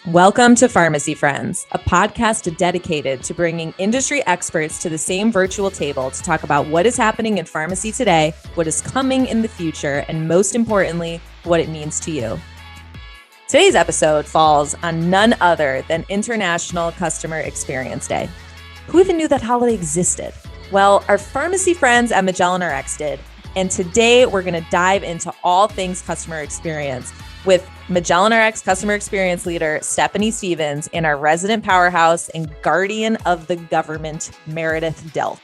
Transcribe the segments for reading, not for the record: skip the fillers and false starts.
Welcome to Pharmacy Friends, a podcast dedicated to bringing industry experts to the same virtual table to talk about what is happening in pharmacy today, what is coming in the future, and most importantly, what it means to you. Today's episode falls on none other than International Customer Experience Day. Who even knew that holiday existed? Well, our pharmacy friends at Magellan Rx did, and today we're going to dive into all things customer experience with Magellan Rx customer experience leader Stephanie Stevens and our resident powerhouse and guardian of the government, Meredith Delk.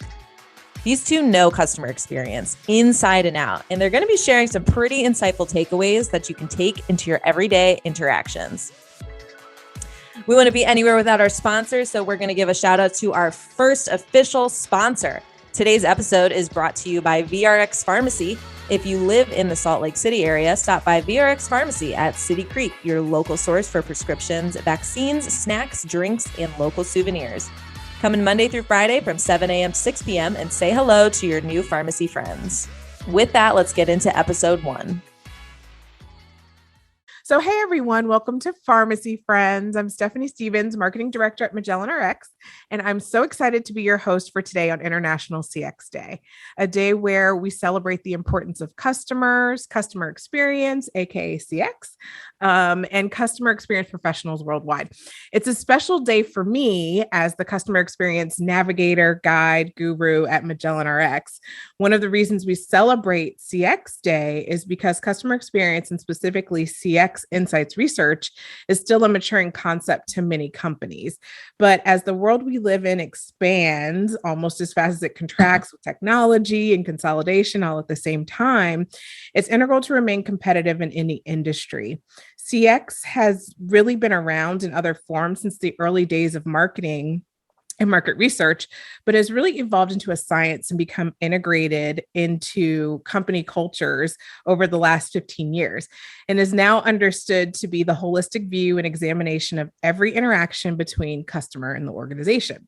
These two know customer experience inside and out, and they're going to be sharing some pretty insightful takeaways that you can take into your everyday interactions. We want to be anywhere without our sponsors, so we're going to give a shout out to our first official sponsor. Today's episode is brought to you by VRX Pharmacy. If you live in the Salt Lake City area, stop by VRX Pharmacy at City Creek, your local source for prescriptions, vaccines, snacks, drinks, and local souvenirs. Come in Monday through Friday from 7 a.m. to 6 p.m. and say hello to your new pharmacy friends. With that, let's get into episode 1. So, hey everyone, welcome to Pharmacy Friends. I'm Stephanie Stevens, Marketing Director at Magellan Rx, and I'm so excited to be your host for today on International CX Day, a day where we celebrate the importance of customers, customer experience, aka CX, and customer experience professionals worldwide. It's a special day for me as the customer experience navigator, guide, guru at Magellan Rx. One of the reasons we celebrate CX Day is because customer experience and specifically CX insights research is still a maturing concept to many companies. But as the world we live in expands almost as fast as it contracts with technology and consolidation all at the same time, it's integral to remain competitive in any industry. CX has really been around in other forms since the early days of marketing and market research, but has really evolved into a science and become integrated into company cultures over the last 15 years, and is now understood to be the holistic view and examination of every interaction between customer and the organization.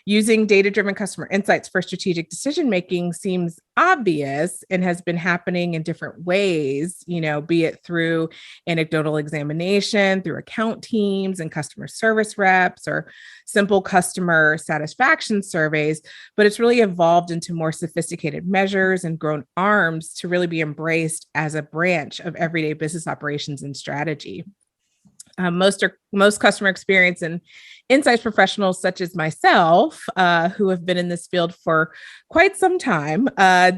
Using data-driven customer insights for strategic decision-making seems obvious and has been happening in different ways, be it through anecdotal examination, through account teams and customer service reps, or simple customer satisfaction surveys, but it's really evolved into more sophisticated measures and grown arms to really be embraced as a branch of everyday business operations and strategy. Most customer experience and insights professionals, such as myself, who have been in this field for quite some time,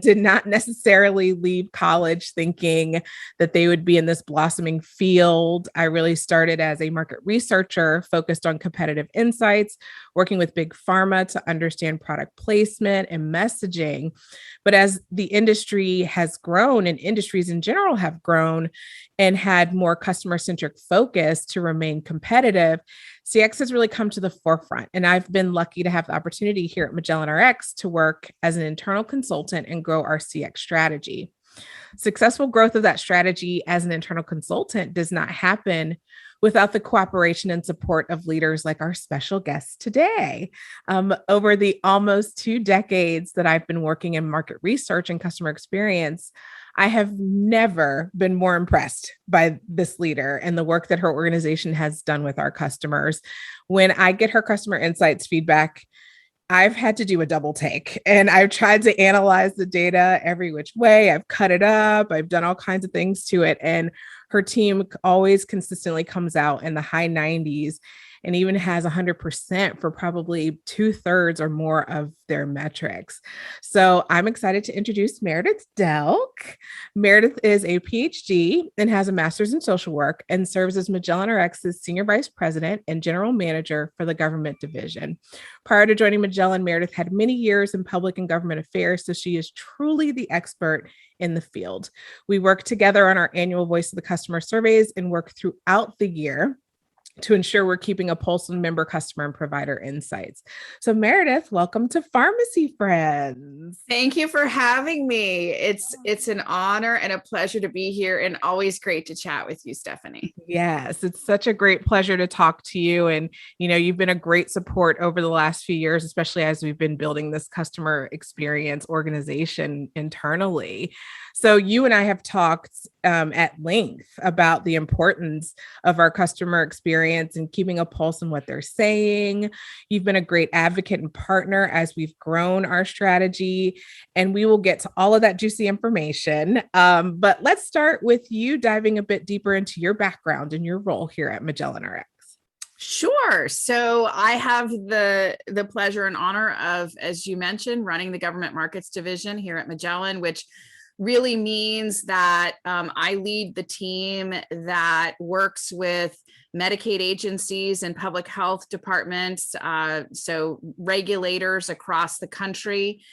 did not necessarily leave college thinking that they would be in this blossoming field. I really started as a market researcher focused on competitive insights, working with big pharma to understand product placement and messaging. But as the industry has grown and industries in general have grown and had more customer-centric focus to remain competitive, CX has really come to the forefront. And I've been lucky to have the opportunity here at Magellan Rx to work as an internal consultant and grow our CX strategy. Successful growth of that strategy as an internal consultant does not happen without the cooperation and support of leaders like our special guest today. Over the almost 2 decades that I've been working in market research and customer experience, I have never been more impressed by this leader and the work that her organization has done with our customers. When I get her customer insights feedback, I've had to do a double take, and I've tried to analyze the data every which way. I've cut it up. I've done all kinds of things to it. And her team always consistently comes out in the high 90s and even has 100% for probably 2/3 or more of their metrics. So I'm excited to introduce Meredith Delk. Meredith is a PhD and has a master's in social work and serves as Magellan Rx's Senior Vice President and General Manager for the Government Division. Prior to joining Magellan, Meredith had many years in public and government affairs, so she is truly the expert in the field. We work together on our annual Voice of the Customer surveys and work throughout the year to ensure we're keeping a pulse on member, customer, and provider insights. So Meredith, welcome to Pharmacy Friends. Thank you for having me. It's an honor and a pleasure to be here, and always great to chat with you, Stephanie. Yes, it's such a great pleasure to talk to you. And, you've been a great support over the last few years, especially as we've been building this customer experience organization internally. So you and I have talked at length about the importance of our customer experience and keeping a pulse on what they're saying. You've been a great advocate and partner as we've grown our strategy, and we will get to all of that juicy information. But let's start with you diving a bit deeper into your background and your role here at Magellan RX. Sure. So I have the pleasure and honor of, as you mentioned, running the government markets division here at Magellan, which really means that I lead the team that works with Medicaid agencies and public health departments, so regulators across the country,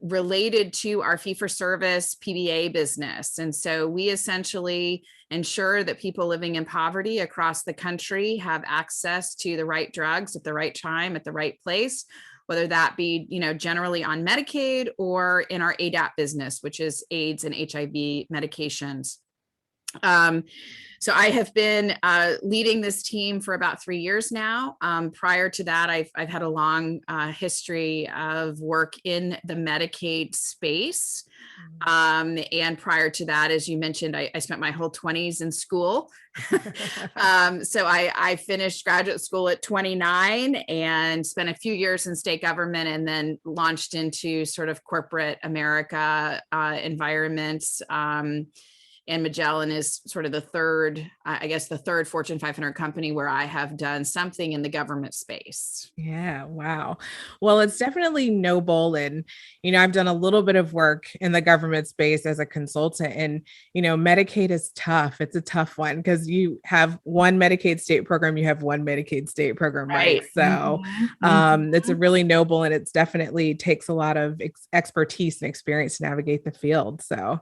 related to our fee-for-service PBA business. And so we essentially ensure that people living in poverty across the country have access to the right drugs at the right time, at the right place, whether that be, generally on Medicaid or in our ADAP business, which is AIDS and HIV medications. So I have been leading this team for about 3 years now. Prior to that, I've had a long history of work in the Medicaid space. And prior to that, as you mentioned, I spent my whole 20s in school. So I finished graduate school at 29 and spent a few years in state government, and then launched into sort of corporate America environments. And Magellan is sort of the third Fortune 500 company where I have done something in the government space. Yeah. Wow. Well, it's definitely noble. And, I've done a little bit of work in the government space as a consultant, and, Medicaid is tough. It's a tough one because you have one Medicaid state program, you have one Medicaid state program, right? So it's a really noble, and it's definitely takes a lot of expertise and experience to navigate the field. So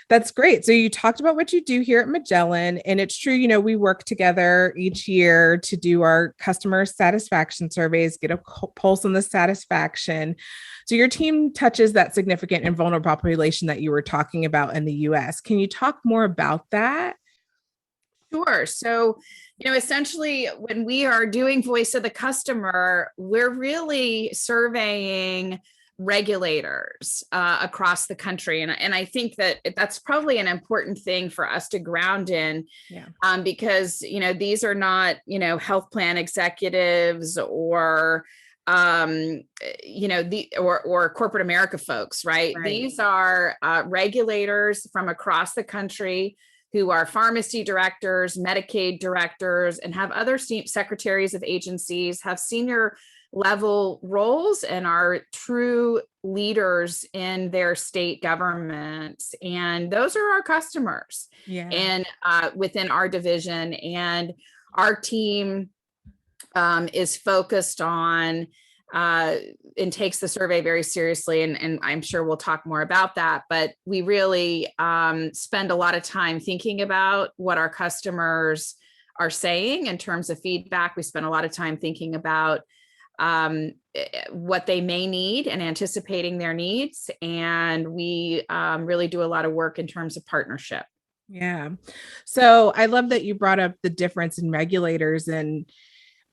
that's great. So you talked about what you do here at Magellan, and it's true, we work together each year to do our customer satisfaction surveys, get a pulse on the satisfaction. So your team touches that significant and vulnerable population that you were talking about in the US. Can you talk more about that? Sure. So, essentially when we are doing voice of the customer, we're really surveying regulators across the country. And I think that that's probably an important thing for us to ground in, because, these are not, health plan executives or, or corporate America folks, right? These are regulators from across the country who are pharmacy directors, Medicaid directors, and have other secretaries of agencies, have senior level roles, and are true leaders in their state governments. And those are our customers and within our division. And our team is focused on and takes the survey very seriously. And I'm sure we'll talk more about that, but we really spend a lot of time thinking about what our customers are saying in terms of feedback. We spend a lot of time thinking about what they may need and anticipating their needs. And we really do a lot of work in terms of partnership. Yeah. So I love that you brought up the difference in regulators, and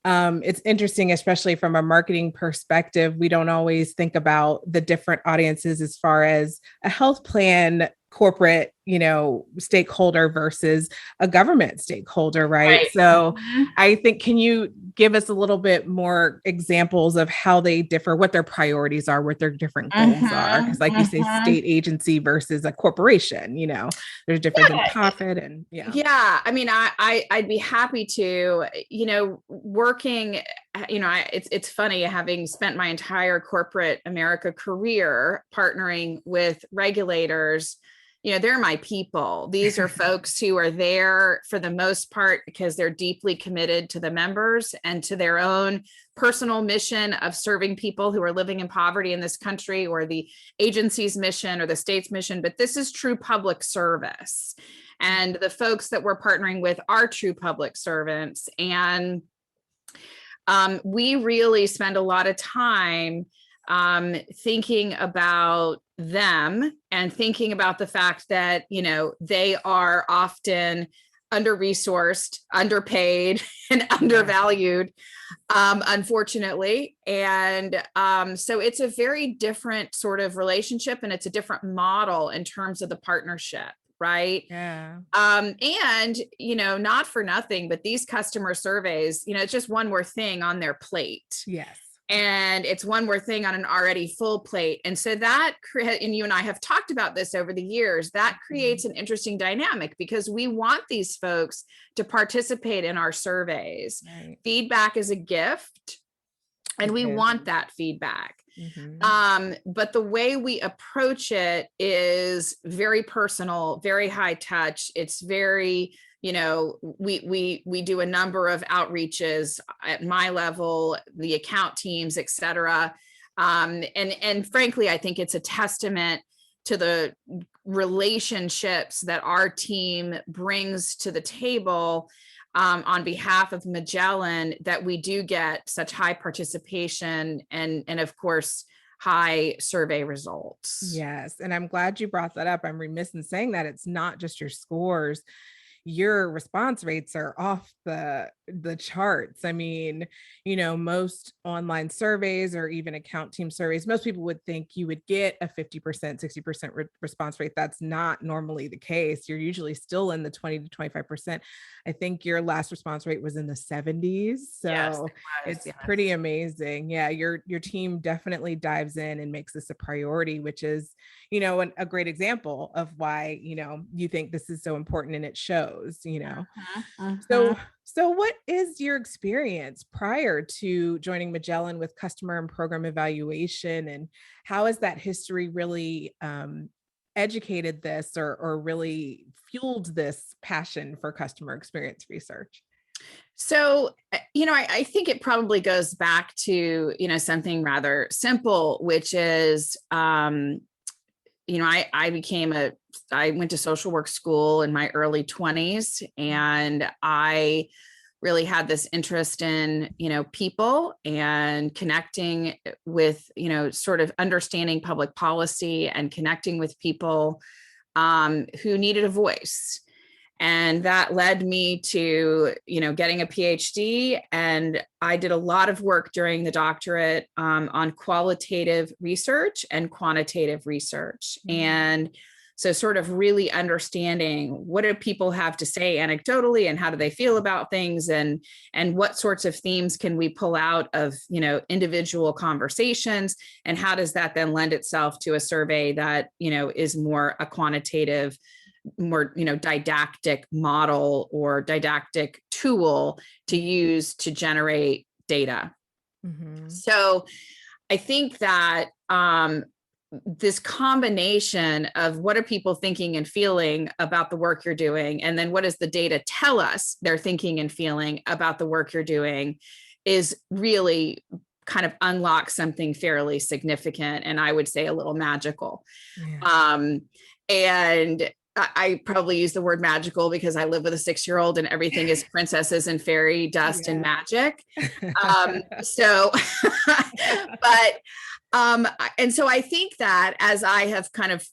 it's interesting, especially from a marketing perspective. We don't always think about the different audiences as far as a health plan corporate, stakeholder versus a government stakeholder, right? So I think, can you give us a little bit more examples of how they differ, what their priorities are, what their different goals are? Because like you say, state agency versus a corporation, there's difference in profit and I mean, I'd be happy to, working, it's funny, having spent my entire corporate America career partnering with regulators, they're my people. These are folks who are there for the most part because they're deeply committed to the members and to their own personal mission of serving people who are living in poverty in this country, or the agency's mission or the state's mission. But this is true public service. And the folks that we're partnering with are true public servants. And we really spend a lot of time thinking about them and thinking about the fact that, they are often under-resourced, underpaid, and undervalued, unfortunately. And so it's a very different sort of relationship, and it's a different model in terms of the partnership. right? Yeah. And, not for nothing, but these customer surveys, it's just one more thing on their plate. Yes. And it's one more thing on an already full plate. And so and you and I have talked about this over the years, that creates an interesting dynamic because we want these folks to participate in our surveys. Right. Feedback is a gift, and we want that feedback. But the way we approach it is very personal, very high touch. It's very, we do a number of outreaches at my level, the account teams, et cetera. And frankly, I think it's a testament to the relationships that our team brings to the table on behalf of Magellan, that we do get such high participation and of course, high survey results. Yes. And I'm glad you brought that up. I'm remiss in saying that it's not just your scores. Your response rates are off the charts. I mean, most online surveys or even account team surveys, most people would think you would get a 50%, 60% response rate. That's not normally the case. You're usually still in the 20 to 25%. I think your last response rate was in the 70s. So yes, it's pretty amazing. Yeah, your team definitely dives in and makes this a priority, which is, a great example of why, you think this is so important, and it shows, So what is your experience prior to joining Magellan with customer and program evaluation, and how has that history really educated this or really fueled this passion for customer experience research? So, I think it probably goes back to, something rather simple, which is, I went to social work school in my early 20s, and I really had this interest in, people and connecting with, sort of understanding public policy and connecting with people who needed a voice. And that led me to, getting a PhD. And I did a lot of work during the doctorate on qualitative research and quantitative research. And so sort of really understanding, what do people have to say anecdotally, and how do they feel about things, and what sorts of themes can we pull out of, individual conversations, and how does that then lend itself to a survey that, is more a quantitative, more, didactic model or didactic tool to use to generate data. So I think that this combination of what are people thinking and feeling about the work you're doing, and then what does the data tell us they're thinking and feeling about the work you're doing, is really kind of unlocks something fairly significant, and I would say a little magical. Yeah. And I probably use the word magical because I live with a 6-year-old and everything is princesses and fairy dust and magic. And so I think that as I have kind of,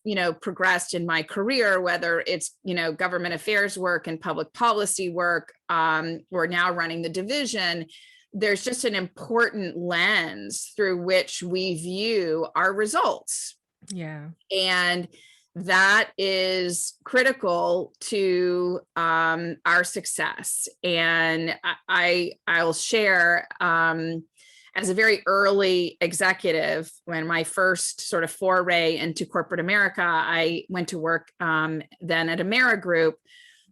progressed in my career, whether it's, government affairs work and public policy work, or now running the division, there's just an important lens through which we view our results. Yeah. And that is critical to our success. And I'll share, as a very early executive, when my first sort of foray into corporate America, I went to work then at Amerigroup,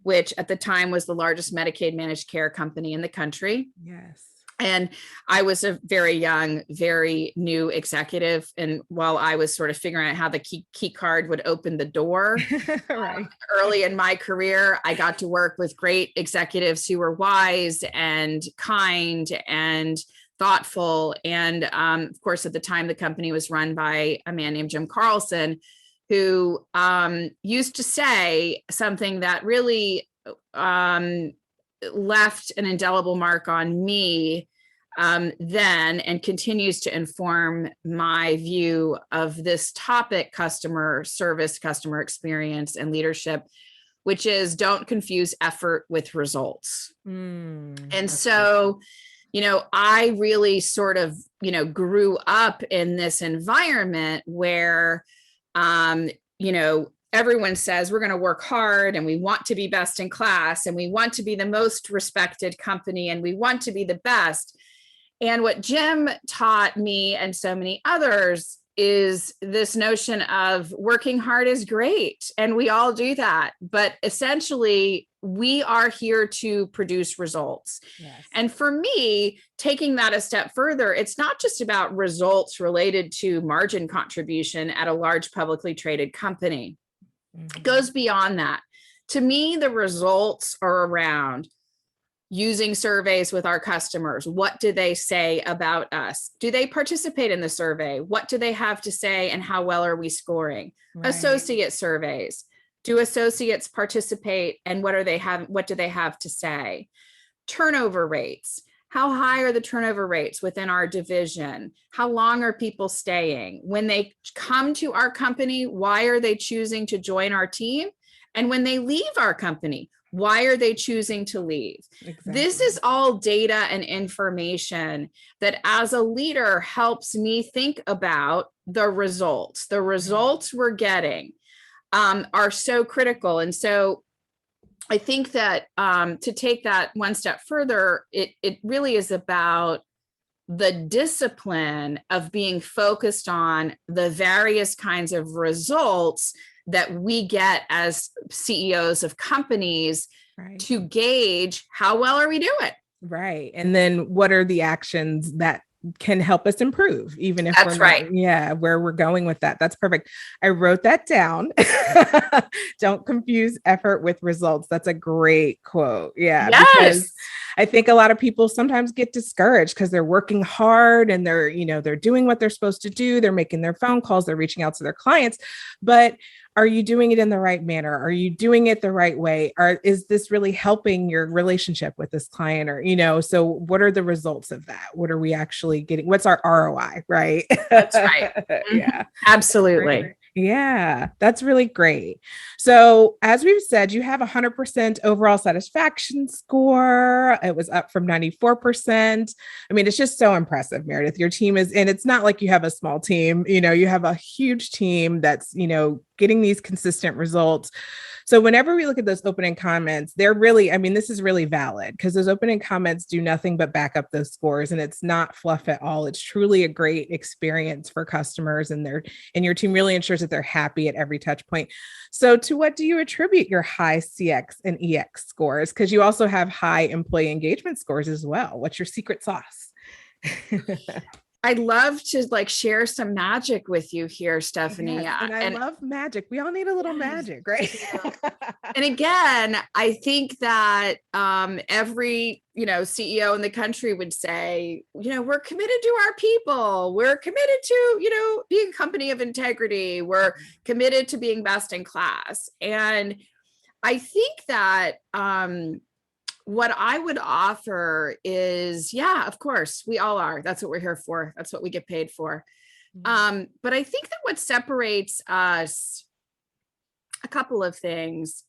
which at the time was the largest Medicaid managed care company in the country. Yes. And I was a very young, very new executive. And while I was sort of figuring out how the key card would open the door, right. Early in my career, I got to work with great executives who were wise and kind and thoughtful. And of course, at the time, the company was run by a man named Jim Carlson, who used to say something that really left an indelible mark on me then, and continues to inform my view of this topic: customer service, customer experience, and leadership, which is, don't confuse effort with results. And so, I really sort of, grew up in this environment where, everyone says we're going to work hard and we want to be best in class and we want to be the most respected company and we want to be the best. And what Jim taught me and so many others is this notion of working hard is great. And we all do that. But essentially, we are here to produce results. Yes. And for me, taking that a step further, it's not just about results related to margin contribution at a large publicly traded company. It goes beyond that. To me, the results are around using surveys with our customers. What do they say about us? Do they participate in the survey? What do they have to say and how well are we scoring? Right. Associate surveys. Do associates participate and what do they have to say? Turnover rates. How high are the turnover rates within our division? How long are people staying? When they come to our company, why are they choosing to join our team? And when they leave our company, why are they choosing to leave? Exactly. This is all data and information that as a leader helps me think about the results. The results we're getting are so critical. And so I think that to take that one step further, it really is about the discipline of being focused on the various kinds of results that we get as CEOs of companies, right, to gauge how well are we doing. Right. And then what are the actions that can help us improve, even if That's we're not, right. Yeah, where we're going with that. That's perfect. I wrote that down. Don't confuse effort with results. That's a great quote. Yeah. Yes. Because I think a lot of people sometimes get discouraged because they're working hard and they're doing what they're supposed to do. They're making their phone calls, they're reaching out to their clients, but are you doing it in the right manner? Are you doing it the right way? Is this really helping your relationship with this client? So what are the results of that? What are we actually getting? What's our ROI, right? That's right. Yeah, absolutely. Right. Yeah, that's really great. So as we've said, you have 100% overall satisfaction score. It was up from 94%. I mean, it's just so impressive, Meredith. Your team and it's not like you have a small team, you have a huge team that's, getting these consistent results. So whenever we look at those opening comments, this is really valid because those opening comments do nothing but back up those scores, and it's not fluff at all. It's truly a great experience for customers, and your team really ensures that they're happy at every touch point. So to what do you attribute your high CX and EX scores? Because you also have high employee engagement scores as well. What's your secret sauce? I'd love to share some magic with you here, Stephanie. Yes, and I love magic. We all need a little magic, right? And again, I think that every CEO in the country would say, we're committed to our people. We're committed to being a company of integrity. We're committed to being best in class. And I think that what I would offer is, yeah, of course, we all are. That's what we're here for. That's what we get paid for. But I think that what separates us, a couple of things.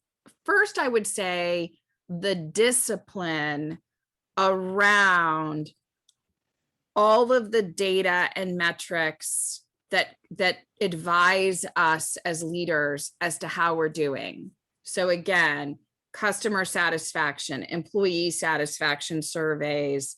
First, I would say the discipline around all of the data and metrics that advise us as leaders as to how we're doing. So again, customer satisfaction, employee satisfaction surveys,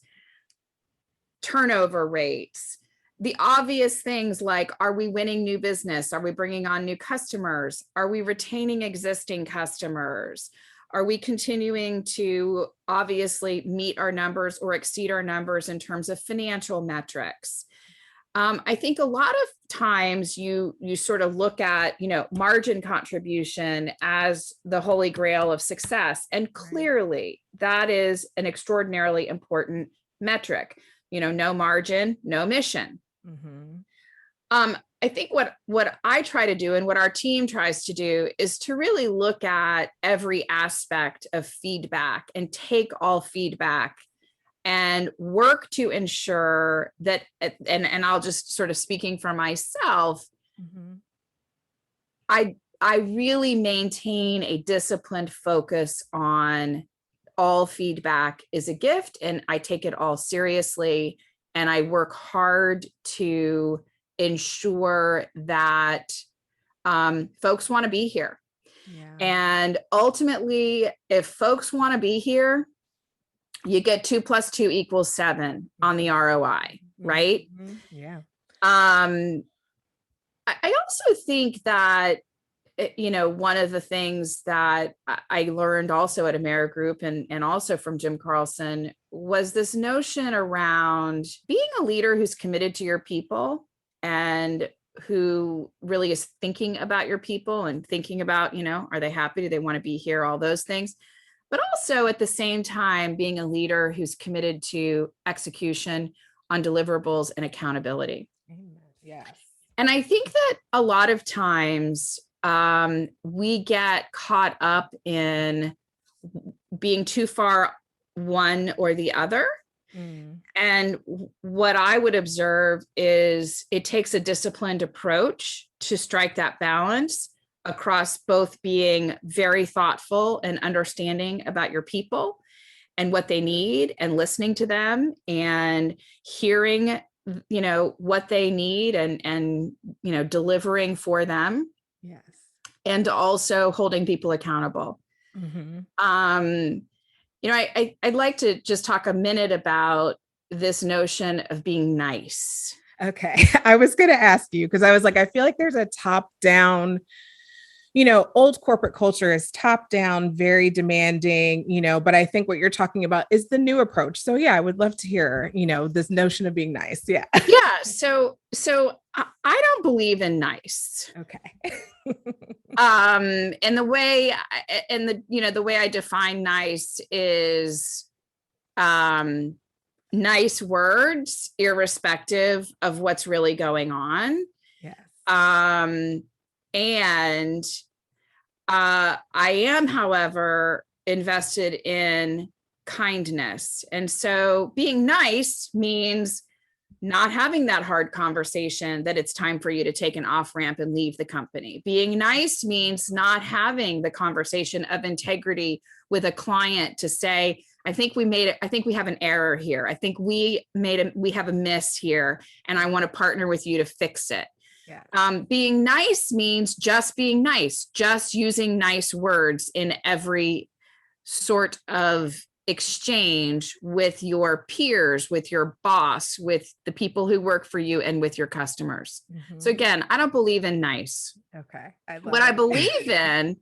turnover rates, the obvious things like, are we winning new business? Are we bringing on new customers? Are we retaining existing customers? Are we continuing to obviously meet our numbers or exceed our numbers in terms of financial metrics? I think a lot of times you sort of look at, margin contribution as the holy grail of success. And clearly that is an extraordinarily important metric. No margin, no mission. Mm-hmm. I think what I try to do and what our team tries to do is to really look at every aspect of feedback and take all feedback and work to ensure that, and I'll just sort of speaking for myself, mm-hmm. I really maintain a disciplined focus on all feedback is a gift, and I take it all seriously, and I work hard to ensure that Folks want to be here. Yeah. And ultimately, if folks want to be here, you get 2 + 2 = 7 on the ROI, right? Mm-hmm. Yeah. I also think that, one of the things that I learned also at Amerigroup and also from Jim Carlson was this notion around being a leader who's committed to your people and who really is thinking about your people and thinking about, are they happy? Do they want to be here? All those things. But also at the same time, being a leader who's committed to execution on deliverables and accountability. Yes. And I think that a lot of times we get caught up in being too far one or the other. And what I would observe is it takes a disciplined approach to strike that balance across both being very thoughtful and understanding about your people and what they need and listening to them and hearing, what they need and delivering for them. Yes. And also holding people accountable. I'd like to just talk a minute about this notion of being nice. Okay. I was going to ask you because I was like, I feel like there's a top down, old corporate culture is top down, very demanding, but I think what you're talking about is the new approach. So yeah, I would love to hear, this notion of being nice. Yeah. Yeah. So I don't believe in nice. Okay. And the way I define nice is nice words, irrespective of what's really going on. Yes. And I am, however, invested in kindness. And so being nice means not having that hard conversation that it's time for you to take an off ramp and leave the company. Being nice means not having the conversation of integrity with a client to say, I think we made it. I think we have an error here. I think we have a miss here, and I want to partner with you to fix it. Yeah. Being nice means just being nice, just using nice words in every sort of exchange with your peers, with your boss, with the people who work for you, and with your customers. So again, I don't believe in nice. Okay. I believe in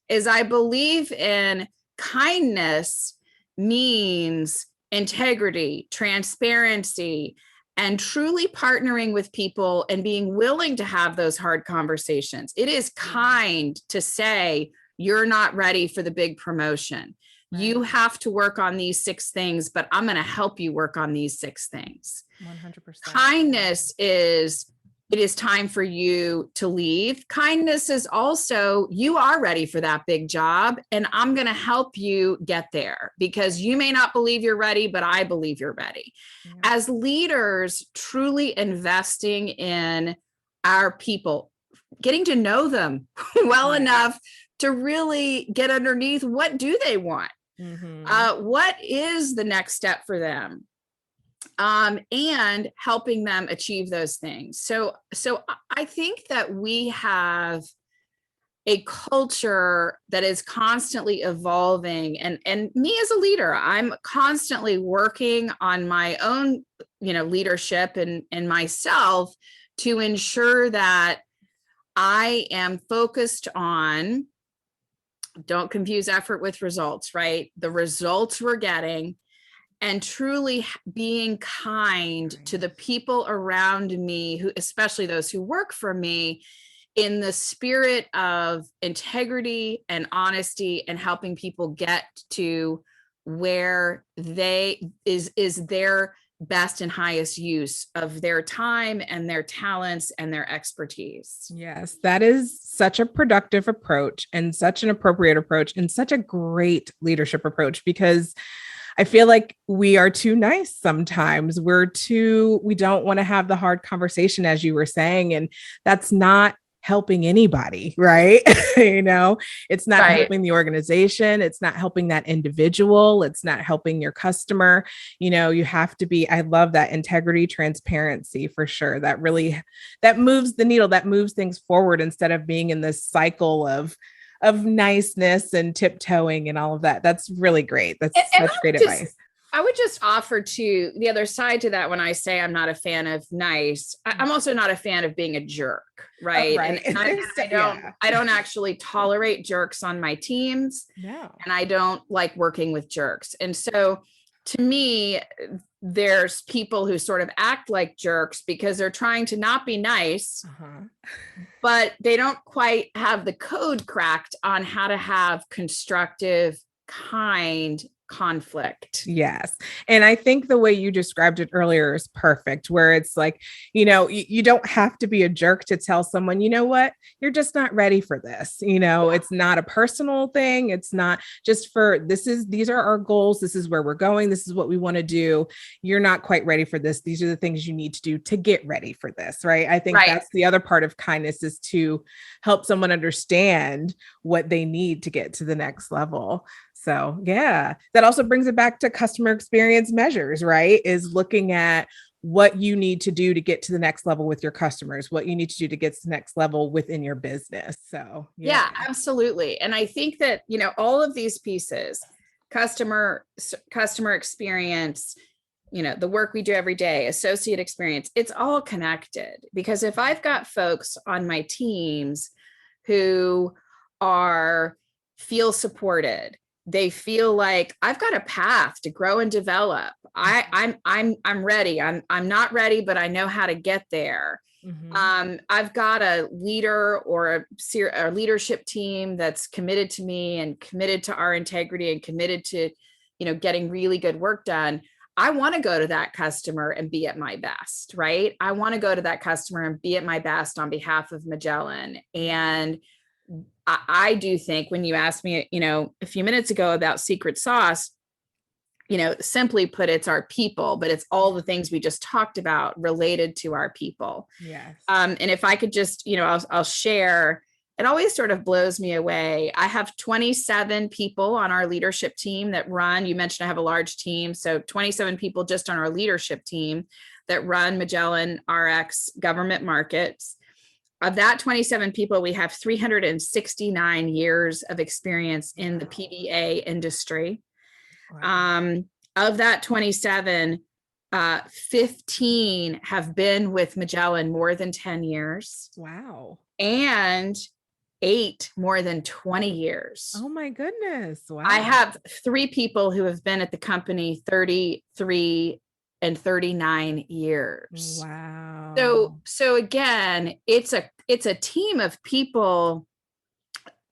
is I believe in kindness means integrity, transparency, and truly partnering with people and being willing to have those hard conversations. It is kind to say, you're not ready for the big promotion. Right. You have to work on these 6 things, but I'm going to help you work on these 6 things. 100%. Kindness is, it is time for you to leave. Kindness is also, you are ready for that big job, and I'm going to help you get there because you may not believe you're ready, but I believe you're ready. Yeah. As leaders, truly investing in our people, getting to know them well enough to really get underneath what do they want? What is the next step for them? And helping them achieve those things. So I think that we have a culture that is constantly evolving, and me as a leader, I'm constantly working on my own, leadership and myself to ensure that I am focused on, don't confuse effort with results, right? The results we're getting, and truly being kind to the people around me, who, especially those who work for me, in the spirit of integrity and honesty, and helping people get to where is their best and highest use of their time and their talents and their expertise. Yes, that is such a productive approach and such an appropriate approach and such a great leadership approach, because I feel like we are too nice sometimes. We don't want to have the hard conversation, as you were saying. And that's not helping anybody, right? It's not Right. helping the organization. It's not helping that individual. It's not helping your customer. You have to be, I love that integrity, transparency for sure. That moves the needle, that moves things forward instead of being in this cycle of niceness and tiptoeing and all of that. That's really great. That's such great advice. I would just offer to the other side to that when I say I'm not a fan of nice. I'm also not a fan of being a jerk, right? Right. And I don't actually tolerate jerks on my teams. No. And I don't like working with jerks. And so to me, there's people who sort of act like jerks because they're trying to not be nice, but they don't quite have the code cracked on how to have constructive, kind conflict. Yes. And I think the way you described it earlier is perfect, where it's like, you don't have to be a jerk to tell someone, you know what, you're just not ready for this. It's not a personal thing. It's not just these are our goals. This is where we're going. This is what we want to do. You're not quite ready for this. These are the things you need to do to get ready for this. Right. I think that's the other part of kindness, is to help someone understand what they need to get to the next level. So yeah, that also brings it back to customer experience measures, right? Is looking at what you need to do to get to the next level with your customers, what you need to do to get to the next level within your business. So yeah, absolutely. And I think that, all of these pieces, customer experience, the work we do every day, associate experience, it's all connected. Because if I've got folks on my teams who feel supported, they feel like I've got a path to grow and develop. I'm ready. I'm not ready, but I know how to get there. Mm-hmm. I've got a leader or a leadership team that's committed to me and committed to our integrity and committed to, getting really good work done. I want to go to that customer and be at my best, right? I want to go to that customer and be at my best on behalf of Magellan. And I do think, when you asked me, a few minutes ago about secret sauce, simply put, it's our people, but it's all the things we just talked about related to our people. Yes. And if I could just, I'll share, it always sort of blows me away. I have 27 people on our leadership team that run, you mentioned I have a large team. So 27 people just on our leadership team that run Magellan RX government markets. Of that 27 people, we have 369 years of experience in the PBA industry. Wow. Of that 27, 15 have been with Magellan more than 10 years. Wow. And 8 more than 20 years. Oh my goodness. Wow. I have 3 people who have been at the company 33 and 39 years. Wow. So again, it's a team of people,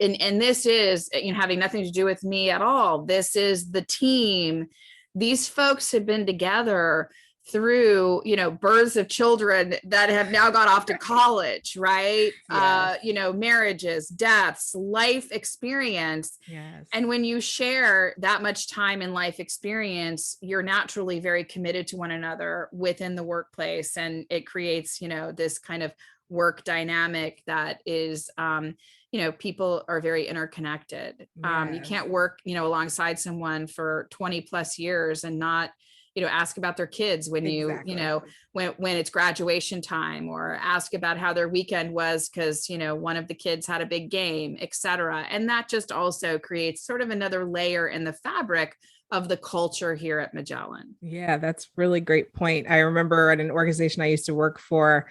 and this is, having nothing to do with me at all. This is the team. These folks have been together through, births of children that have now gone off to college, right? Yes. Marriages, deaths, life experience. Yes. And when you share that much time in life experience, you're naturally very committed to one another within the workplace. And it creates, this kind of work dynamic that is, people are very interconnected. Yes. You can't work, alongside someone for 20 plus years and not, ask about their kids when Exactly. when it's graduation time, or ask about how their weekend was because, one of the kids had a big game, et cetera. And that just also creates sort of another layer in the fabric of the culture here at Magellan. Yeah, that's really great point. I remember at an organization I used to work for,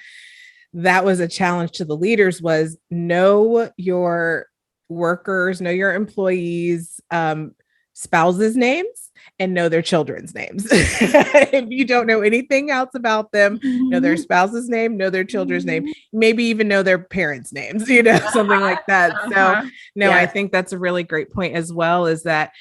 that was a challenge to the leaders, was know your workers, know your employees, spouses' names, and know their children's names. If you don't know anything else about them, know their spouse's name, know their children's name, maybe even know their parents' names, something like that. So no, I think that's a really great point as well, is that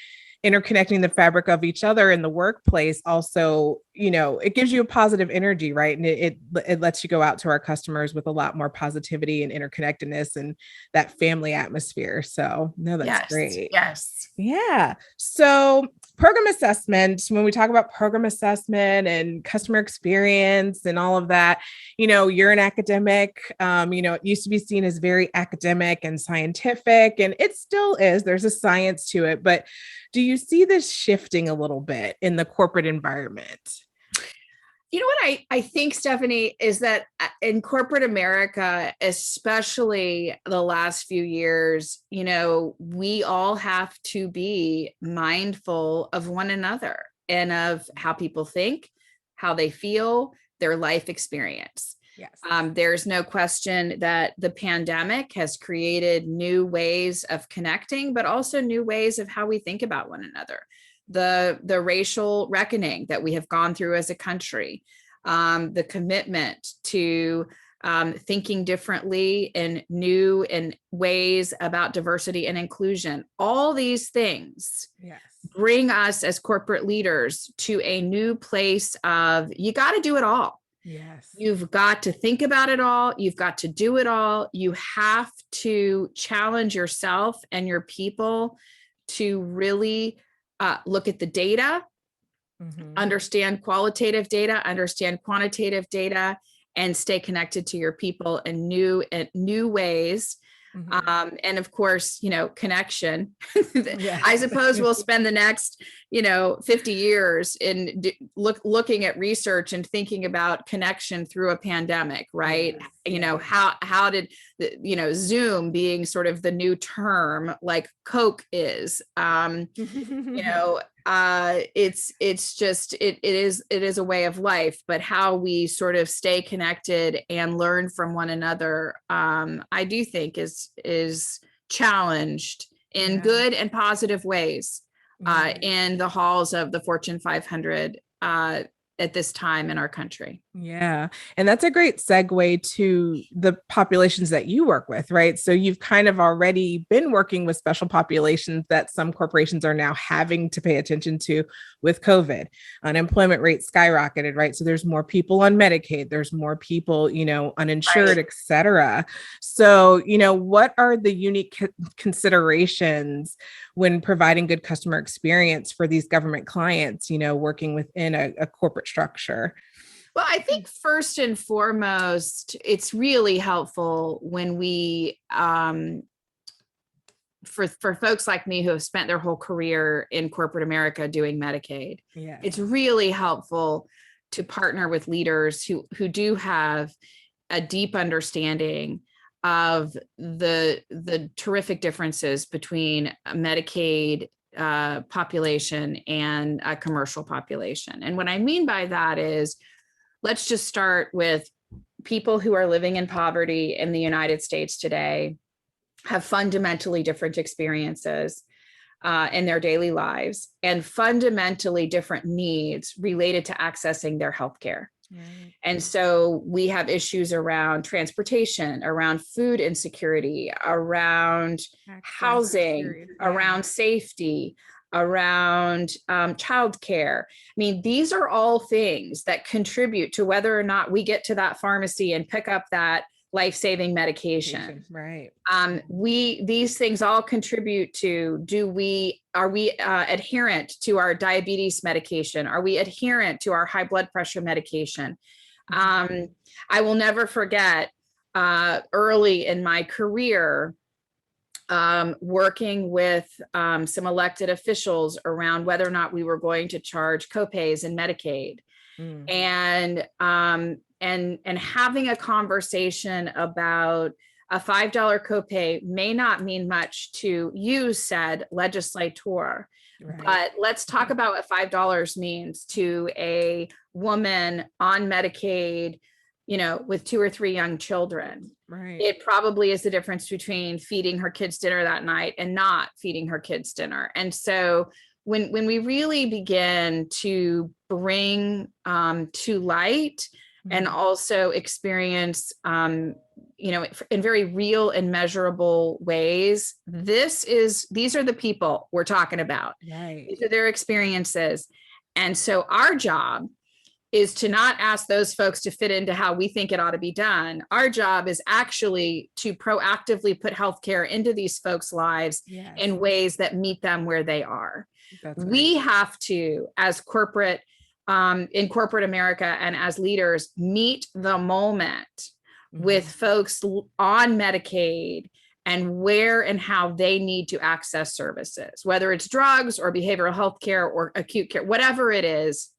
interconnecting the fabric of each other in the workplace also, it gives you a positive energy, right? And it lets you go out to our customers with a lot more positivity and interconnectedness and that family atmosphere. So no, that's great. Yes. Yeah. So program assessment, when we talk about program assessment and customer experience and all of that, you're an academic, it used to be seen as very academic and scientific, and it still is. There's a science to it, but do you see this shifting a little bit in the corporate environment? You know what I think, Stephanie, is that in corporate America, especially the last few years, we all have to be mindful of one another and of how people think, how they feel, their life experience. Yes. There's no question that the pandemic has created new ways of connecting, but also new ways of how we think about one another. The racial reckoning that we have gone through as a country, the commitment to thinking differently in new and ways about diversity and inclusion. All these things bring us as corporate leaders to a new place of, you got to do it all. Yes. You've got to think about it all. You've got to do it all. You have to challenge yourself and your people to really look at the data, understand qualitative data, understand quantitative data, and stay connected to your people in new ways. And of course, connection. I suppose we'll spend the next, 50 years in looking at research and thinking about connection through a pandemic, right? Yes. How did, Zoom being sort of the new term, like Coke is, it's just, it is a way of life, but how we sort of stay connected and learn from one another, I do think is challenged in good and positive ways, in the halls of the Fortune 500, at this time in our country. Yeah. And that's a great segue to the populations that you work with, right? So you've kind of already been working with special populations that some corporations are now having to pay attention to with COVID. Unemployment rate skyrocketed, right? So there's more people on Medicaid, there's more people, uninsured, et cetera. So, what are the unique considerations when providing good customer experience for these government clients, working within a corporate structure? Well, I think first and foremost, it's really helpful when we, for folks like me who have spent their whole career in corporate America doing Medicaid, it's really helpful to partner with leaders who do have a deep understanding of the terrific differences between a Medicaid population and a commercial population. And what I mean by that is, let's just start with people who are living in poverty in the United States today have fundamentally different experiences in their daily lives and fundamentally different needs related to accessing their healthcare. Right. And so we have issues around transportation, around food insecurity, around housing, around safety, around childcare. I mean, these are all things that contribute to whether or not we get to that pharmacy and pick up that life-saving medication. Right. These things all contribute to, are we adherent to our diabetes medication? Are we adherent to our high blood pressure medication? I will never forget early in my career, working with some elected officials around whether or not we were going to charge copays in Medicaid, and having a conversation about a $5 copay may not mean much to you, said legislator, but let's talk about what $5 means to a woman on Medicaid, with 2 or 3 young children. Right. It probably is the difference between feeding her kids dinner that night and not feeding her kids dinner. And so when we really begin to bring to light and also experience, in very real and measurable ways, these are the people we're talking about. Right. These are their experiences. And so our job is to not ask those folks to fit into how we think it ought to be done. Our job is actually to proactively put healthcare into these folks' lives in ways that meet them where they are. We have to, as corporate, in corporate America and as leaders, meet the moment with folks on Medicaid and where and how they need to access services, whether it's drugs or behavioral health care or acute care, whatever it is.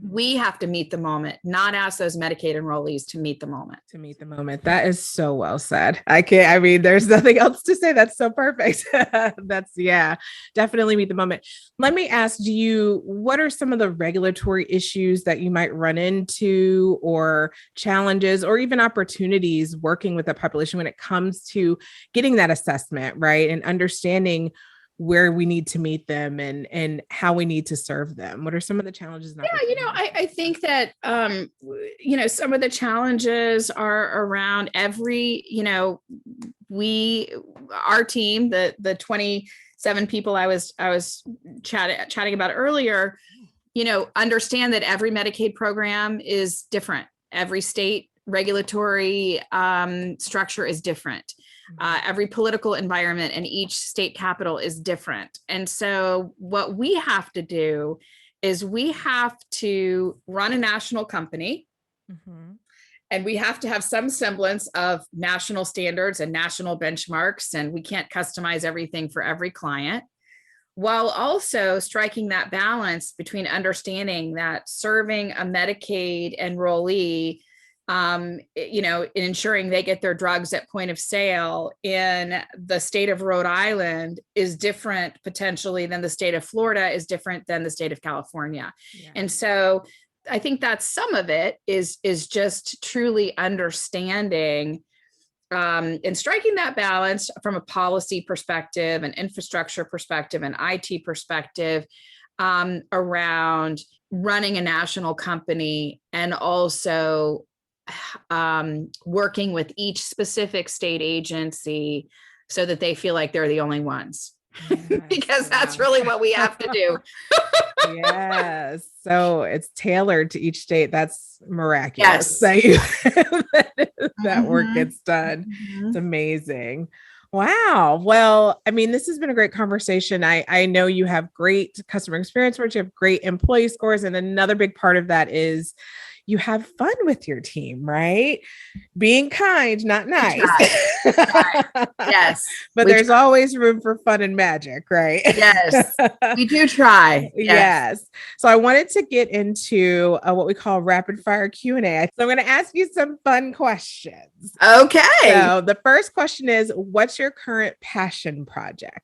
We have to meet the moment, not ask those Medicaid enrollees to meet the moment. That is so well said. I mean, there's nothing else to say. That's so perfect. Definitely meet the moment. Let me ask what are some of the regulatory issues that you might run into, or challenges, or even opportunities working with the population when it comes to getting that assessment, right? And understanding where we need to meet them and how we need to serve them? What are some of the challenges? I think that, some of the challenges are around our team, the 27 people I was chatting about earlier, understand that every Medicaid program is different. Every state regulatory structure is different. Every political environment in each state capital is different. And so what we have to do is we have to run a national company, and we have to have some semblance of national standards and national benchmarks, and we can't customize everything for every client, while also striking that balance between understanding that serving a Medicaid enrollee, ensuring they get their drugs at point of sale in the state of Rhode Island is different potentially than the state of Florida, is different than the state of California. And so I think that some of it is just truly understanding and striking that balance from a policy perspective, an infrastructure perspective, an IT perspective, around running a national company, and also working with each specific state agency so that they feel like they're the only ones. Because that's really what we have to do. So it's tailored to each state. That's miraculous. That work gets done. It's amazing. Wow. Well, I mean, this has been a great conversation. I know you have great customer experience scores, you have great employee scores. And another big part of that is you have fun with your team, right? Being kind, not nice. Yes. But there's always room for fun and magic, right? Yes. We do try. Yes. So I wanted to get into what we call rapid fire Q&A. So I'm going to ask you some fun questions. Okay. So the first question is, what's your current passion project?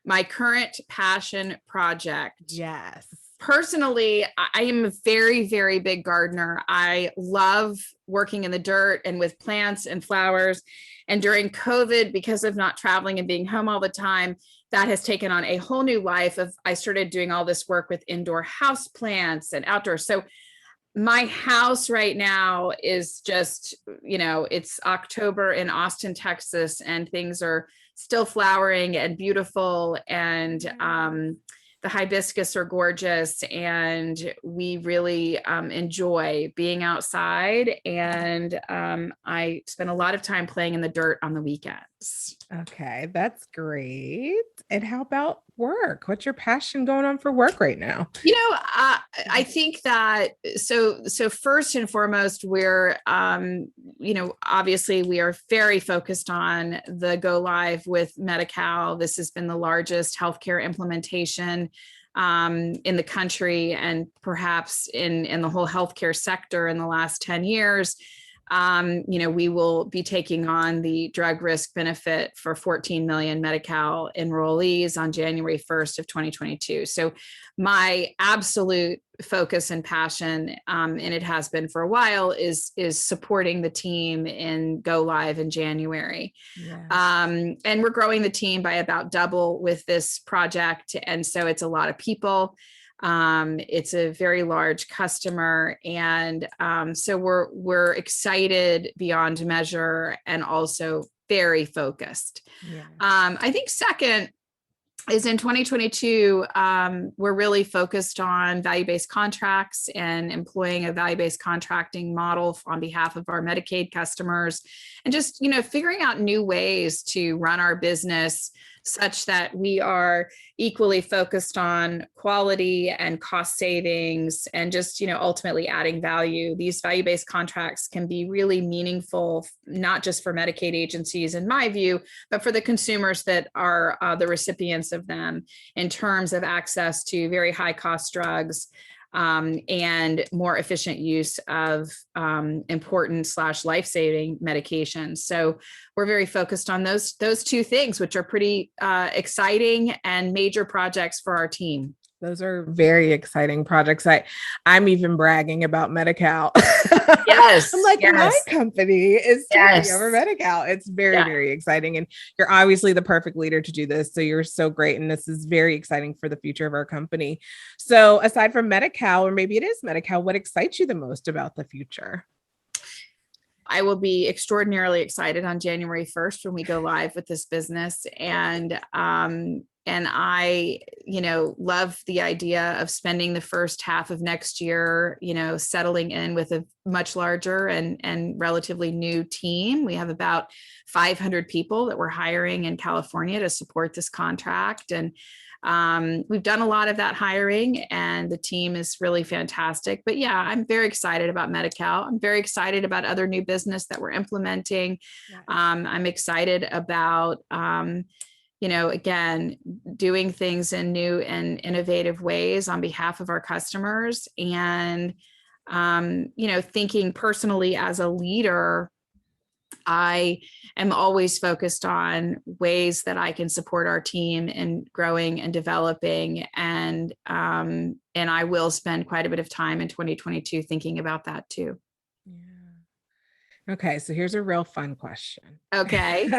My current passion project. Yes. Personally, I am a very, very big gardener. I love working in the dirt and with plants and flowers. And during COVID, because of not traveling and being home all the time, that has taken on a whole new life. I started doing all this work with indoor house plants and outdoor. So my house right now is just, it's October in Austin, Texas, and things are still flowering and beautiful. And the hibiscus are gorgeous, and we really enjoy being outside. And I spend a lot of time playing in the dirt on the weekends. Okay, that's great. And how about work? What's your passion going on for work right now? I think that so first and foremost, we're obviously we are very focused on the go live with Medi-Cal. This has been the largest healthcare implementation in the country, and perhaps in the whole healthcare sector in the last 10 years. We will be taking on the drug risk benefit for 14 million Medi-Cal enrollees on January 1st of 2022. So my absolute focus and passion, and it has been for a while, is supporting the team in go live in January. And we're growing the team by about double with this project. And so it's a lot of people. It's a very large customer. And so we're excited beyond measure, and also very focused. I think second, is in 2022, we're really focused on value-based contracts and employing a value-based contracting model on behalf of our Medicaid customers, and just, figuring out new ways to run our business such that we are equally focused on quality and cost savings and just, ultimately adding value. These value-based contracts can be really meaningful, not just for Medicaid agencies, in my view, but for the consumers that are the recipients of them, in terms of access to very high cost drugs, and more efficient use of important / life-saving medications. So we're very focused on those two things, which are pretty exciting and major projects for our team. Those are very exciting projects. I'm even bragging about Medi-Cal. Yes. I'm like, yes. my company is taking Yes. over Medi-Cal. It's very, very exciting. And you're obviously the perfect leader to do this. So you're so great. And this is very exciting for the future of our company. So aside from Medi-Cal, or maybe it is Medi-Cal, what excites you the most about the future? I will be extraordinarily excited on January 1st when we go live with this business. And I, love the idea of spending the first half of next year, settling in with a much larger and relatively new team. We have about 500 people that we're hiring in California to support this contract. And we've done a lot of that hiring, and the team is really fantastic. But yeah, I'm very excited about Medi-Cal. I'm very excited about other new business that we're implementing. Yes. I'm excited about, again, doing things in new and innovative ways on behalf of our customers. And, thinking personally as a leader, I am always focused on ways that I can support our team in growing and developing. And I will spend quite a bit of time in 2022 thinking about that too. Yeah. Okay. So here's a real fun question. Okay.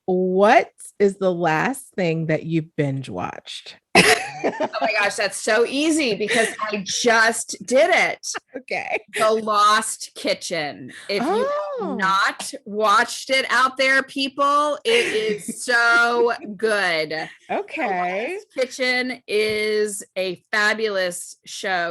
What is the last thing that you binge watched? Oh my gosh, that's so easy because I just did it. Okay. The Lost Kitchen. If you have not watched it out there, people, it is so good. Okay. The Lost Kitchen is a fabulous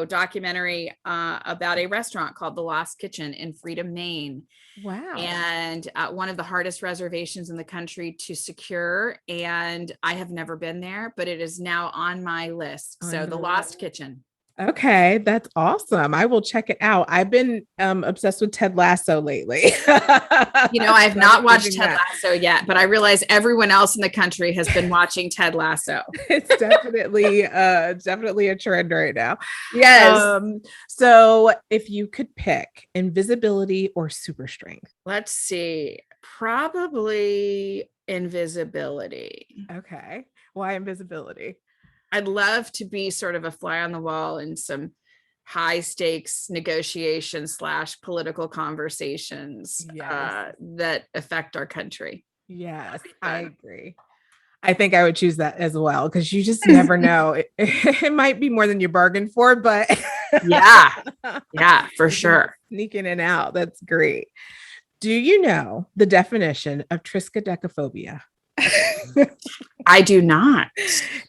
documentary about a restaurant called The Lost Kitchen in Freedom, Maine. Wow. And one of the hardest reservations in the country to secure. And I have never been there, but it is now on my list. So The Lost Kitchen. Okay, that's awesome. I will check it out. I've been obsessed with Ted Lasso lately. I have not watched Ted Lasso yet, but I realize everyone else in the country has been watching Ted Lasso. It's definitely a trend right now. Yes. So if you could pick invisibility or super strength. Let's see. Probably invisibility. Okay. Why invisibility? I'd love to be sort of a fly on the wall in some high stakes negotiations / political conversations that affect our country. Yes, I agree. I think I would choose that as well, because you just never know. It might be more than you bargained for, but yeah, for sure. Sneaking in and out. That's great. Do you know the definition of triskaidekaphobia? I do not.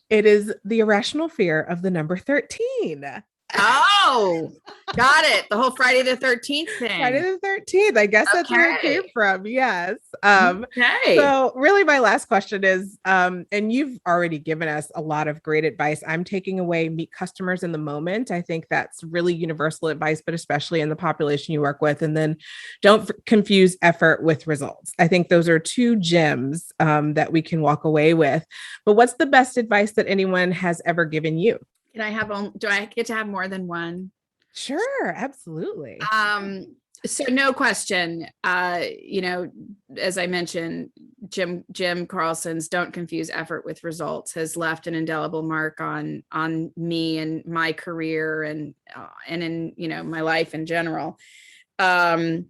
It is the irrational fear of the number 13. Oh, got it. The whole Friday the 13th thing. Friday the 13th. I guess that's where it came from. Yes. Okay. So really my last question is, and you've already given us a lot of great advice. I'm taking away meet customers in the moment. I think that's really universal advice, but especially in the population you work with. And then don't confuse effort with results. I think those are two gems that we can walk away with. But what's the best advice that anyone has ever given you? Do I get to have more than one? Sure, absolutely. So no question, as I mentioned, Jim Carlson's "Don't confuse effort with results" has left an indelible mark on me and my career and in, my life in general. I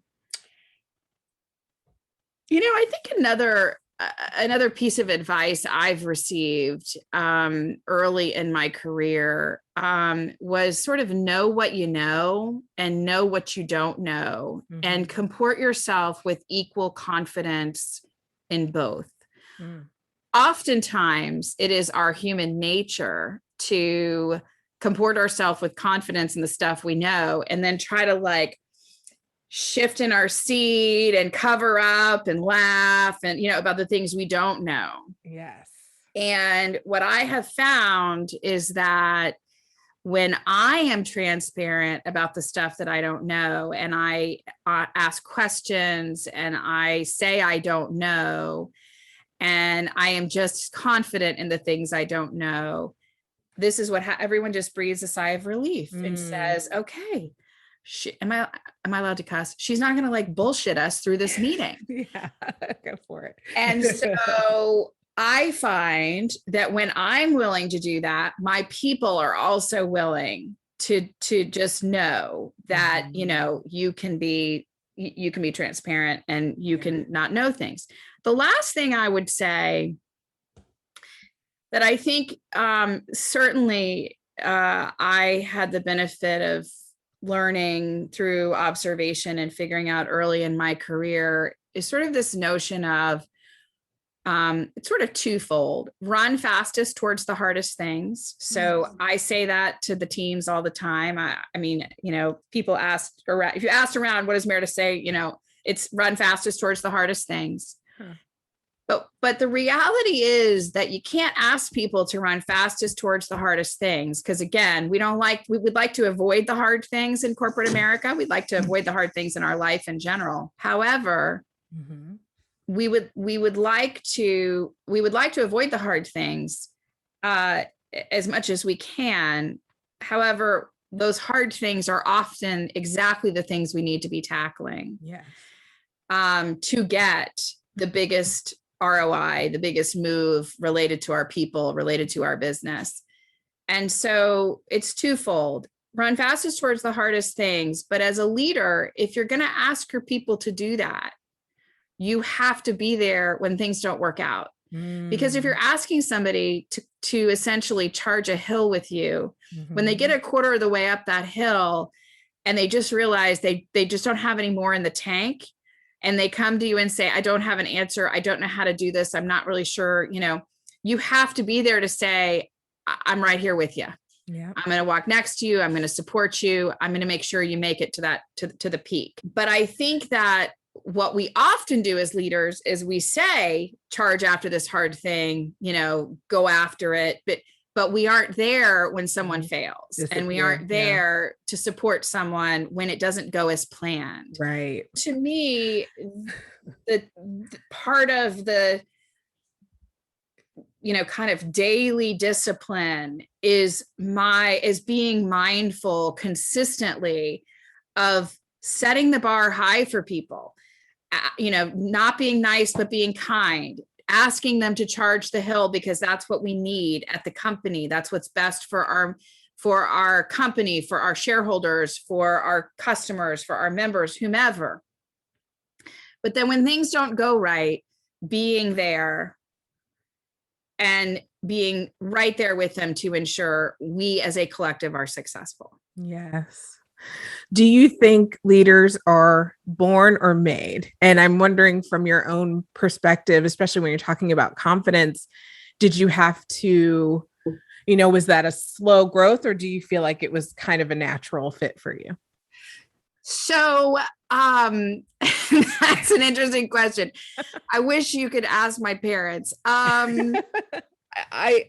think another piece of advice I've received early in my career was sort of know what you know and know what you don't know, and comport yourself with equal confidence in both. oftentimes it is our human nature to comport ourselves with confidence in the stuff we know, and then try to like shift in our seat and cover up and laugh and, about the things we don't know. Yes. And what I have found is that when I am transparent about the stuff that I don't know, and I ask questions and I say I don't know, and I am just confident in the things I don't know, this is what everyone just breathes a sigh of relief and says, okay, am I allowed to cuss? She's not going to like bullshit us through this meeting. Yeah, go for it. And so I find that when I'm willing to do that, my people are also willing to just know that, you can be transparent and you can not know things. The last thing I would say that I think certainly I had the benefit of learning through observation and figuring out early in my career is sort of this notion of it's sort of twofold: run fastest towards the hardest things. So I say that to the teams all the time. I mean, people ask around, if you asked around, what does Meredith say? It's run fastest towards the hardest things. But the reality is that you can't ask people to run fastest towards the hardest things, because again, we would like to avoid the hard things in corporate America. We'd like to avoid the hard things in our life in general. However, we would like to avoid the hard things as much as we can. However, those hard things are often exactly the things we need to be tackling. Yes. To get the biggest ROI, the biggest move related to our people, related to our business. And so it's twofold: run fastest towards the hardest things. But as a leader, if you're going to ask your people to do that, you have to be there when things don't work out. Because if you're asking somebody to essentially charge a hill with you, when they get a quarter of the way up that hill and they just realize they just don't have any more in the tank, and they come to you and say, I don't have an answer, I don't know how to do this, I'm not really sure, you have to be there to say, I'm right here with you. Yeah. I'm going to walk next to you. I'm going to support you. I'm going to make sure you make it to the peak. But I think that what we often do as leaders is we say, charge after this hard thing, go after it. But we aren't there when someone fails, and we aren't there to support someone when it doesn't go as planned. Right. To me, the part of the, kind of daily discipline is being mindful consistently of setting the bar high for people, not being nice, but being kind, asking them to charge the hill because that's what we need at the company. That's what's best for our company, for our shareholders, for our customers, for our members, whomever. But then when things don't go right, being there and being right there with them to ensure we as a collective are successful. Yes. Do you think leaders are born or made? And I'm wondering, from your own perspective, especially when you're talking about confidence, did you have to, was that a slow growth, or do you feel like it was kind of a natural fit for you? So that's an interesting question. I wish you could ask my parents. I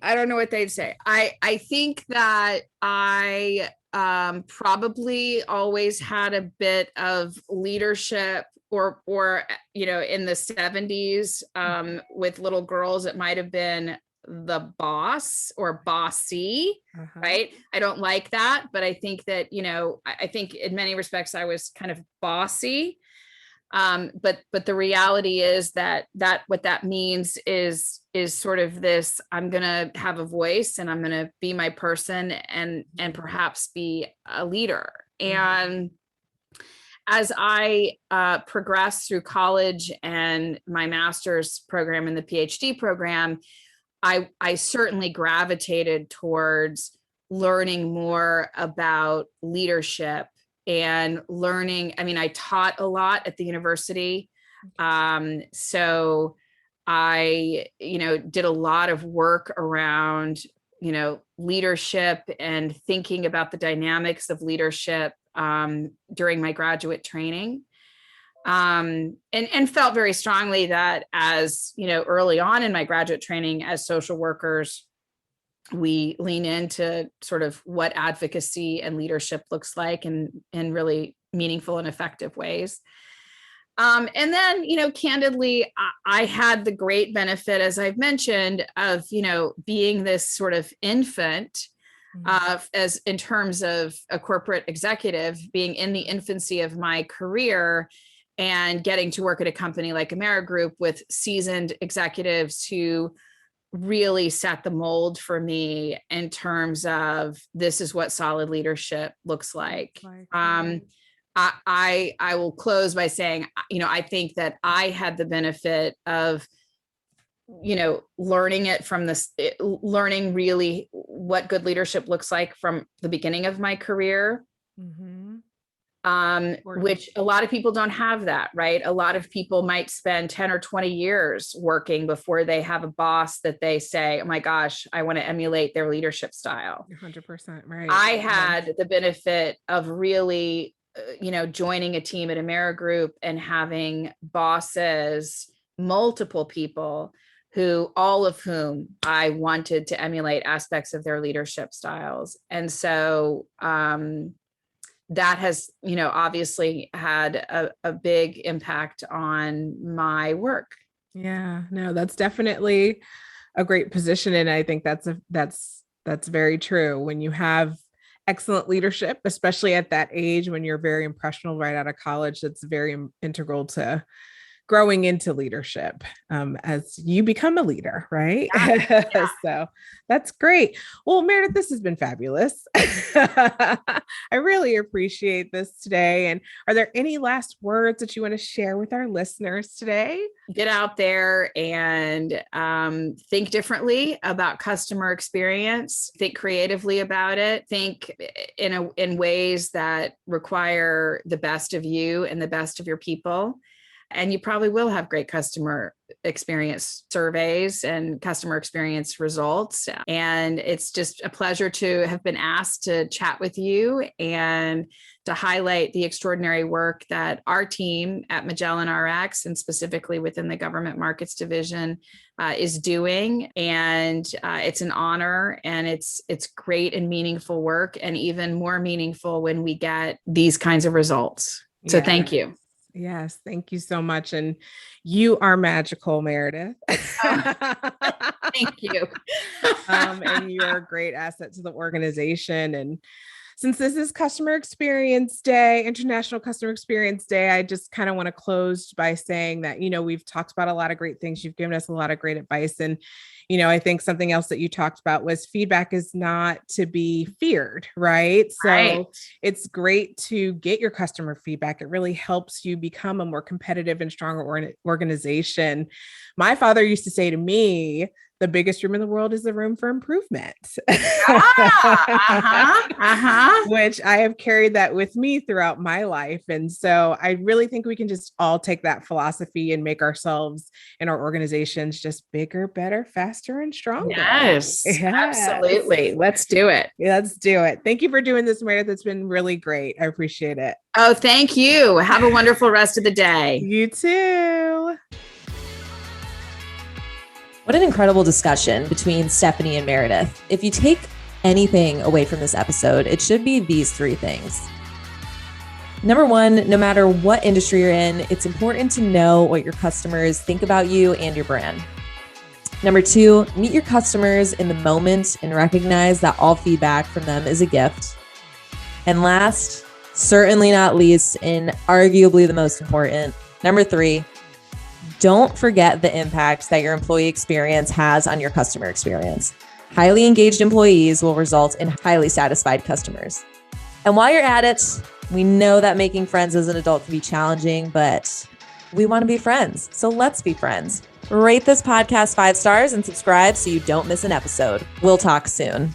don't know what they'd say. I think that I probably always had a bit of leadership, or in the 70s with little girls, it might have been the boss or bossy, right? I don't like that, but I think that, I think in many respects I was kind of bossy. But the reality is that what that means is sort of this: I'm going to have a voice, and I'm going to be my person, and perhaps be a leader. And as I progressed through college and my master's program and the PhD program, I certainly gravitated towards learning more about leadership and learning. I mean, I taught a lot at the university. So I, did a lot of work around, leadership and thinking about the dynamics of leadership during my graduate training. And felt very strongly that as, early on in my graduate training as social workers, we lean into sort of what advocacy and leadership looks like in really meaningful and effective ways. And then, candidly, I had the great benefit, as I've mentioned, of, being this sort of infant, as in terms of a corporate executive, being in the infancy of my career and getting to work at a company like Amerigroup with seasoned executives who really set the mold for me in terms of this is what solid leadership looks like. I will close by saying, I think that I had the benefit of, learning it from this, learning really what good leadership looks like from the beginning of my career. Which a lot of people don't have that, right? A lot of people might spend 10 or 20 years working before they have a boss that they say, oh my gosh, I want to emulate their leadership style. 100% right. I had the benefit of really, joining a team at Amerigroup and having bosses, multiple people who, all of whom I wanted to emulate aspects of their leadership styles. And so, that has, obviously had a big impact on my work. Yeah, no, that's definitely a great position. And I think that's very true. When you have excellent leadership, especially at that age, when you're very impressionable right out of college, that's very integral to growing into leadership as you become a leader, right? Yeah. So that's great. Well, Meredith, this has been fabulous. I really appreciate this today. And are there any last words that you want to share with our listeners today? Get out there and think differently about customer experience, think creatively about it, think in ways that require the best of you and the best of your people. And you probably will have great customer experience surveys and customer experience results. And it's just a pleasure to have been asked to chat with you and to highlight the extraordinary work that our team at Magellan RX, and specifically within the government markets division, is doing. And it's an honor, and it's great and meaningful work, and even more meaningful when we get these kinds of results. So Thank you. Yes. Thank you so much. And you are magical, Meredith. Thank you. And you're a great asset to the organization. And since this is Customer Experience Day, International Customer Experience Day, I just kind of want to close by saying that, we've talked about a lot of great things. You've given us a lot of great advice. And, I think something else that you talked about was feedback is not to be feared, right? So It's great to get your customer feedback. It really helps you become a more competitive and stronger organization. My father used to say to me, the biggest room in the world is the room for improvement. Which I have carried that with me throughout my life. And so I really think we can just all take that philosophy and make ourselves and our organizations just bigger, better, faster, and stronger. Yes, absolutely. Let's do it. Let's do it. Thank you for doing this, Meredith. It's been really great. I appreciate it. Oh, thank you. Have a wonderful rest of the day. You too. What an incredible discussion between Stephanie and Meredith. If you take anything away from this episode, it should be these three things. Number one, no matter what industry you're in, it's important to know what your customers think about you and your brand. Number two, meet your customers in the moment and recognize that all feedback from them is a gift. And last, certainly not least, and arguably the most important, number three, don't forget the impact that your employee experience has on your customer experience. Highly engaged employees will result in highly satisfied customers. And while you're at it, we know that making friends as an adult can be challenging, but we want to be friends. So let's be friends. Rate this podcast 5 stars and subscribe so you don't miss an episode. We'll talk soon.